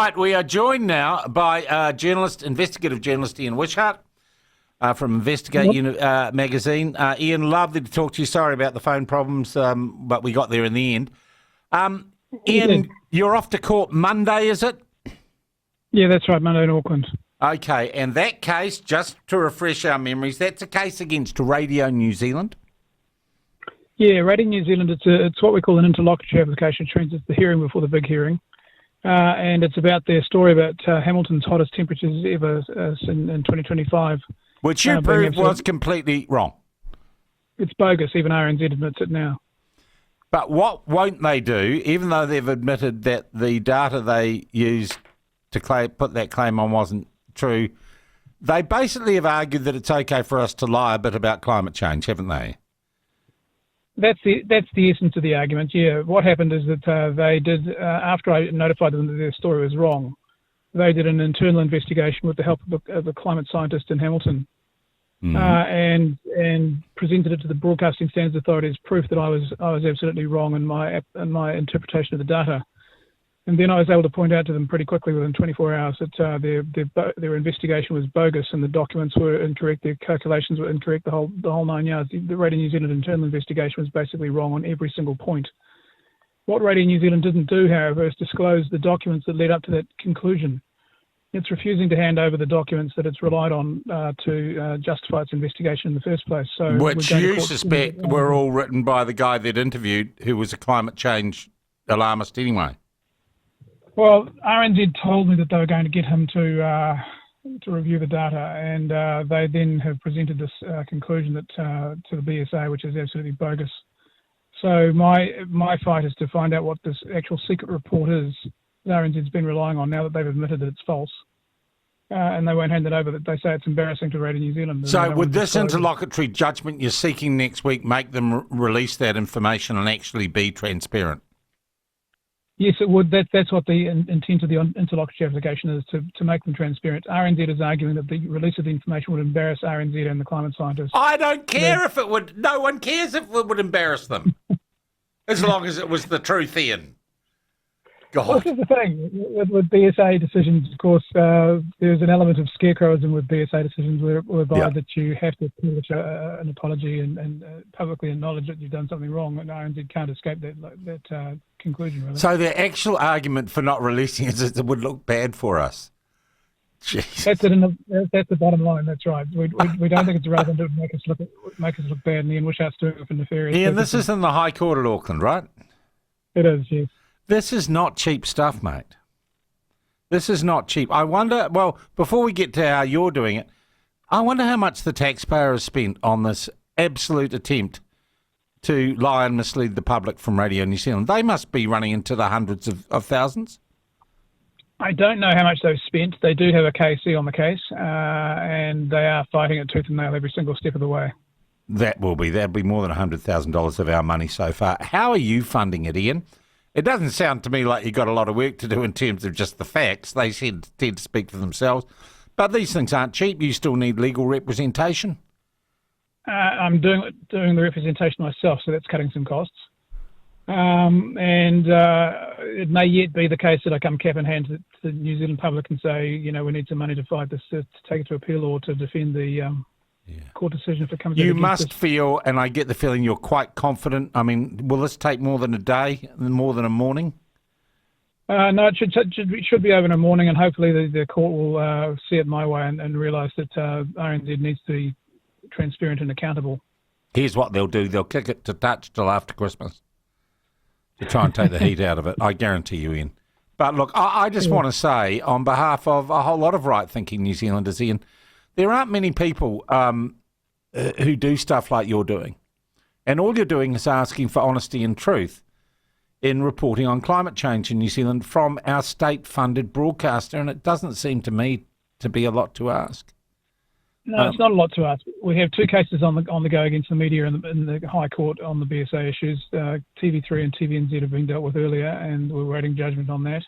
Right, we are joined now by investigative journalist Ian Wishart from Investigate magazine. Ian, lovely to talk to you. Sorry about the phone problems, but we got there in the end. Ian, you're off to court Monday, is it? Yeah, that's right, Monday in Auckland. Okay, and that case, just to refresh our memories, that's a case against Radio New Zealand? Yeah, Radio New Zealand, it's what we call an interlocutory application, which means it's the hearing before the big hearing. And it's about their story about Hamilton's hottest temperatures ever in 2025. Which you proved was completely wrong. It's bogus, even RNZ admits it now. But what won't they do, even though they've admitted that the data they used to put that claim on wasn't true, they basically have argued that it's okay for us to lie a bit about climate change, haven't they? That's the essence of the argument, yeah. What happened is that they did, after I notified them that their story was wrong, they did an internal investigation with the help of a climate scientist in Hamilton, and presented it to the Broadcasting Standards Authority as proof that I was absolutely wrong in my interpretation of the data. And then I was able to point out to them pretty quickly within 24 hours that their investigation was bogus and the documents were incorrect, their calculations were incorrect, the whole 9 yards. The Radio New Zealand internal investigation was basically wrong on every single point. What Radio New Zealand didn't do, however, is disclose the documents that led up to that conclusion. It's refusing to hand over the documents that it's relied on to justify its investigation in the first place. So, which you suspect were all written by the guy that interviewed, who was a climate change alarmist anyway. Well, RNZ told me that they were going to get him to review the data, and they then have presented this conclusion that to the BSA, which is absolutely bogus. So my fight is to find out what this actual secret report is that RNZ's been relying on now that they've admitted that it's false, and they won't hand it over. That they say it's embarrassing to Radio New Zealand. So would this interlocutory judgment you're seeking next week make them release that information and actually be transparent? Yes, it would. That's what the intent of the interlocutory application is, to make them transparent. RNZ is arguing that the release of the information would embarrass RNZ and the climate scientists. I don't care if it would. No one cares if it would embarrass them, as long as it was the truth, Ian. God. Well, this is the thing. With BSA decisions, of course, there's an element of scarecrowism with BSA decisions whereby that you have to publish an apology and publicly acknowledge that you've done something wrong, and RNZ can't escape that conclusion, really. So the actual argument for not releasing it is that it would look bad for us. Jeez. That's the bottom line. That's right. We don't think it's relevant to make us look bad, and Ian Wishart's doing it for nefarious. Ian, this is in the High Court at Auckland, right? It is, yes. This is not cheap stuff, mate. This is not cheap. I wonder, well, before we get to how you're doing it, I wonder how much the taxpayer has spent on this absolute attempt to lie and mislead the public from Radio New Zealand. They must be running into the hundreds of thousands. I don't know how much they've spent. They do have a KC on the case, and they are fighting it tooth and nail every single step of the way. That'll be more than $100,000 of our money so far. How are you funding it, Ian? It doesn't sound to me like you've got a lot of work to do in terms of just the facts. They tend to speak for themselves. But these things aren't cheap. You still need legal representation. I'm doing the representation myself, so that's cutting some costs. And it may yet be the case that I come cap in hand to the New Zealand public and say, we need some money to fight this, to take it to appeal or to defend the court decision if it comes. You must feel, and I get the feeling you're quite confident. I mean, will this take more than a day, more than a morning? No, it should be over in a morning, and hopefully the court will see it my way and realise that RNZ needs to be transparent and accountable. Here's what they'll do. They'll kick it to touch till after Christmas to try and take the heat out of it. I guarantee you, Ian. But look, I just want to say, on behalf of a whole lot of right-thinking New Zealanders, Ian, there aren't many people who do stuff like you're doing. And all you're doing is asking for honesty and truth in reporting on climate change in New Zealand from our state-funded broadcaster, and it doesn't seem to me to be a lot to ask. No, it's not a lot to ask. We have two cases on the go against the media in the High Court on the BSA issues. TV3 and TVNZ have been dealt with earlier, and we're waiting judgment on that.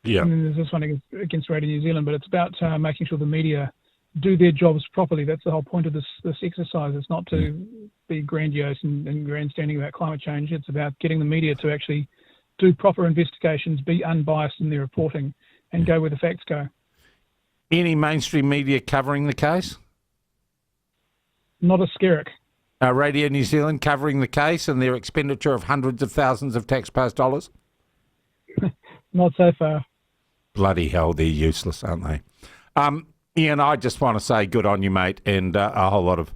Yeah. And then there's this one against Radio New Zealand, but it's about making sure the media do their jobs properly. That's the whole point of this exercise. It's not to be grandiose and grandstanding about climate change. It's about getting the media to actually do proper investigations, be unbiased in their reporting, and go where the facts go. Any mainstream media covering the case? Not a skerrick. Radio New Zealand covering the case and their expenditure of hundreds of thousands of taxpayers' dollars? Not so far. Bloody hell, they're useless, aren't they? Ian, I just want to say good on you, mate, and a whole lot of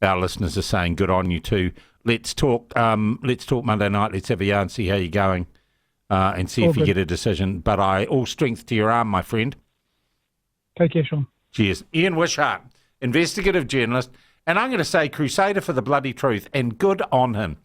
our listeners are saying good on you too. Let's talk Monday night. Let's have a yarn, see how you're going, and see if you get a decision. But all strength to your arm, my friend. Take care, Sean. Cheers. Ian Wishart, investigative journalist, and I'm going to say crusader for the bloody truth, and good on him.